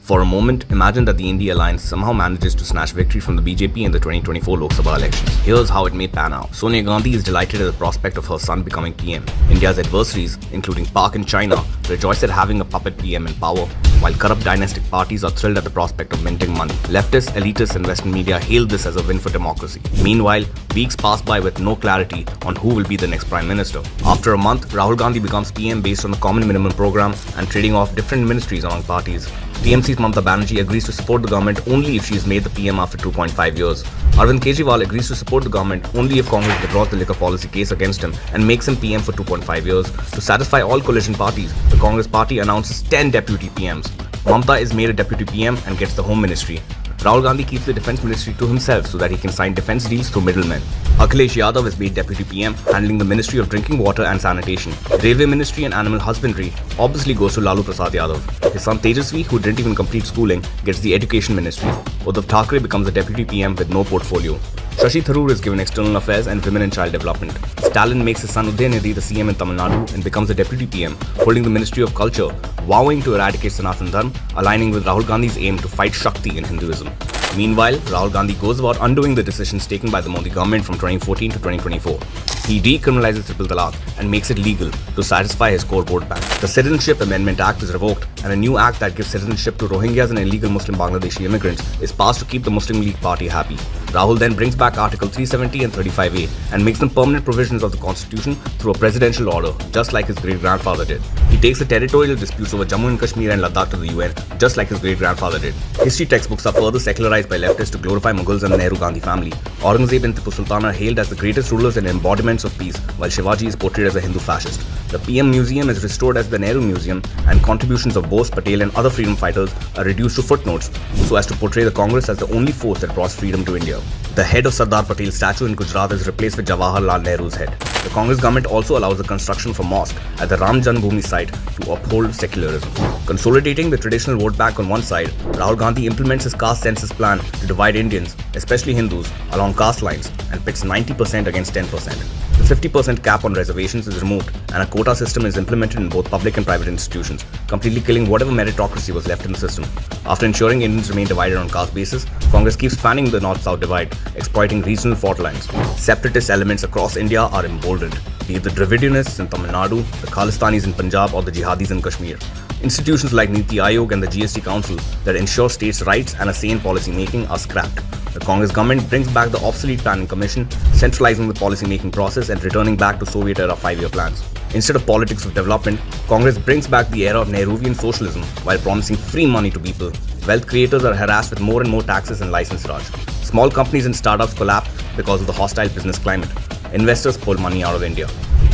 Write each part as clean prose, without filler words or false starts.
For a moment, imagine that the INDI alliance somehow manages to snatch victory from the BJP in the 2024 Lok Sabha elections. Here's how it may pan out. Sonia Gandhi is delighted at the prospect of her son becoming PM. India's adversaries, including Pak and China, rejoice at having a puppet PM in power, while corrupt dynastic parties are thrilled at the prospect of minting money. Leftists, elitists and Western media hail this as a win for democracy. Meanwhile, weeks pass by with no clarity on who will be the next Prime Minister. After a month, Rahul Gandhi becomes PM based on the Common Minimum Programme and trading off different ministries among parties. TMC's Mamata Banerjee agrees to support the government only if she is made the PM after 2.5 years. Arvind Kejriwal agrees to support the government only if Congress withdraws the liquor policy case against him and makes him PM for 2.5 years. To satisfy all coalition parties, the Congress party announces 10 deputy PMs. Mamata is made a deputy PM and gets the Home Ministry. Rahul Gandhi keeps the Defence Ministry to himself so that he can sign defence deals through middlemen. Akhilesh Yadav is made Deputy PM, handling the Ministry of Drinking Water and Sanitation. Railway Ministry and Animal Husbandry obviously goes to Lalu Prasad Yadav. His son Tejasvi, who didn't even complete schooling, gets the Education Ministry. Uddhav Thackeray becomes the Deputy PM with no portfolio. Shashi Tharoor is given External Affairs and Women and Child Development. Stalin makes his son Udayanithi the CM in Tamil Nadu and becomes the Deputy PM, holding the Ministry of Culture, vowing to eradicate Sanatan Dharma, aligning with Rahul Gandhi's aim to fight Shakti in Hinduism. Meanwhile, Rahul Gandhi goes about undoing the decisions taken by the Modi government from 2014 to 2024. He decriminalizes triple talaq and makes it legal to satisfy his core vote bank. The Citizenship Amendment Act is revoked and a new act that gives citizenship to Rohingyas and illegal Muslim Bangladeshi immigrants is passed to keep the Muslim League Party happy. Rahul then brings back Article 370 and 35A and makes them permanent provisions of the constitution through a presidential order, just like his great-grandfather did. He takes the territorial disputes over Jammu and Kashmir and Ladakh to the UN, just like his great-grandfather did. History textbooks are further secularized by leftists to glorify Mughals and the Nehru-Gandhi family. Aurangzeb and Tipu Sultan are hailed as the greatest rulers and embodiments of peace, while Shivaji is portrayed as a Hindu fascist. The PM Museum is restored as the Nehru Museum, and contributions of Bose, Patel and other freedom fighters are reduced to footnotes so as to portray the Congress as the only force that brought freedom to India. The head of Sardar Patel's statue in Gujarat is replaced with Jawaharlal Nehru's head. The Congress government also allows the construction of a mosque at the Ram Janmabhoomi site to uphold secularism. Consolidating the traditional vote bank on one side, Rahul Gandhi implements his caste census plan to divide Indians, especially Hindus, along caste lines and pits 90% against 10%. The 50% cap on reservations is removed and a quota system is implemented in both public and private institutions, completely killing whatever meritocracy was left in the system. After ensuring Indians remain divided on caste basis, Congress keeps fanning the north-south divide, exploiting regional fault lines. Separatist elements across India are emboldened, be it the Dravidianists in Tamil Nadu, the Khalistanis in Punjab or the Jihadis in Kashmir. Institutions like Niti Aayog and the GST Council that ensure states' rights and a sane policy making are scrapped. The Congress government brings back the obsolete Planning Commission, centralizing the policy-making process and returning back to Soviet-era 5-year plans. Instead of politics of development, Congress brings back the era of Nehruvian socialism while promising free money to people. Wealth creators are harassed with more and more taxes and license raj. Small companies and startups collapse because of the hostile business climate. Investors pull money out of India.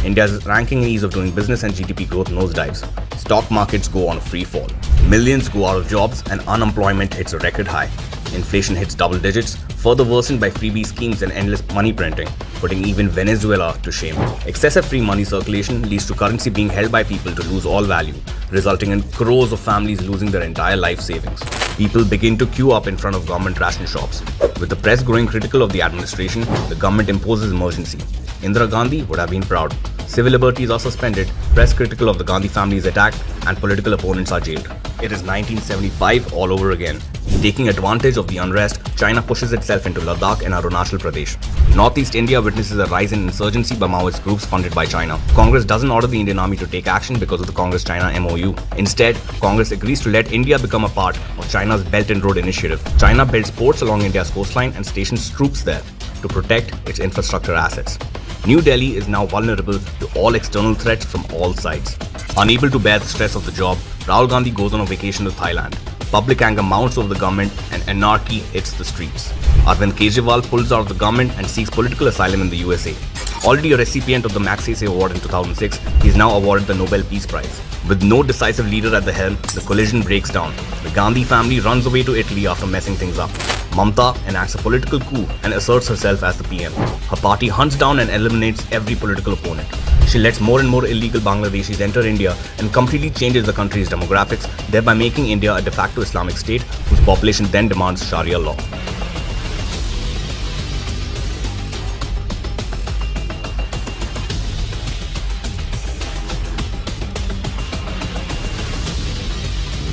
India's ranking in ease of doing business and GDP growth nosedives. Stock markets go on a free fall. Millions go out of jobs and unemployment hits a record high. Inflation hits double digits, further worsened by freebie schemes and endless money printing, putting even Venezuela to shame. Excessive free money circulation leads to currency being held by people to lose all value, resulting in crores of families losing their entire life savings. People begin to queue up in front of government ration shops. With the press growing critical of the administration, the government imposes emergency. Indira Gandhi would have been proud. Civil liberties are suspended, press critical of the Gandhi family is attacked, and political opponents are jailed. It is 1975 all over again. Taking advantage of the unrest, China pushes itself into Ladakh and Arunachal Pradesh. Northeast India witnesses a rise in insurgency by Maoist groups funded by China. Congress doesn't order the Indian army to take action because of the Congress-China MOU. Instead, Congress agrees to let India become a part of China's Belt and Road Initiative. China builds ports along India's coastline and stations troops there to protect its infrastructure assets. New Delhi is now vulnerable to all external threats from all sides. Unable to bear the stress of the job, Rahul Gandhi goes on a vacation to Thailand. Public anger mounts over the government and anarchy hits the streets. Arvind Kejriwal pulls out of the government and seeks political asylum in the USA. Already a recipient of the Magsaysay Award in 2006, he is now awarded the Nobel Peace Prize. With no decisive leader at the helm, the collision breaks down. The Gandhi family runs away to Italy after messing things up. Mamata enacts a political coup and asserts herself as the PM. Her party hunts down and eliminates every political opponent. She lets more and more illegal Bangladeshis enter India and completely changes the country's demographics, thereby making India a de facto Islamic state whose population then demands Sharia law.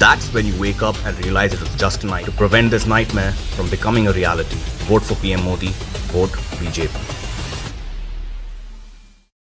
That's when you wake up and realize it was just a night. To prevent this nightmare from becoming a reality, vote for PM Modi, vote BJP.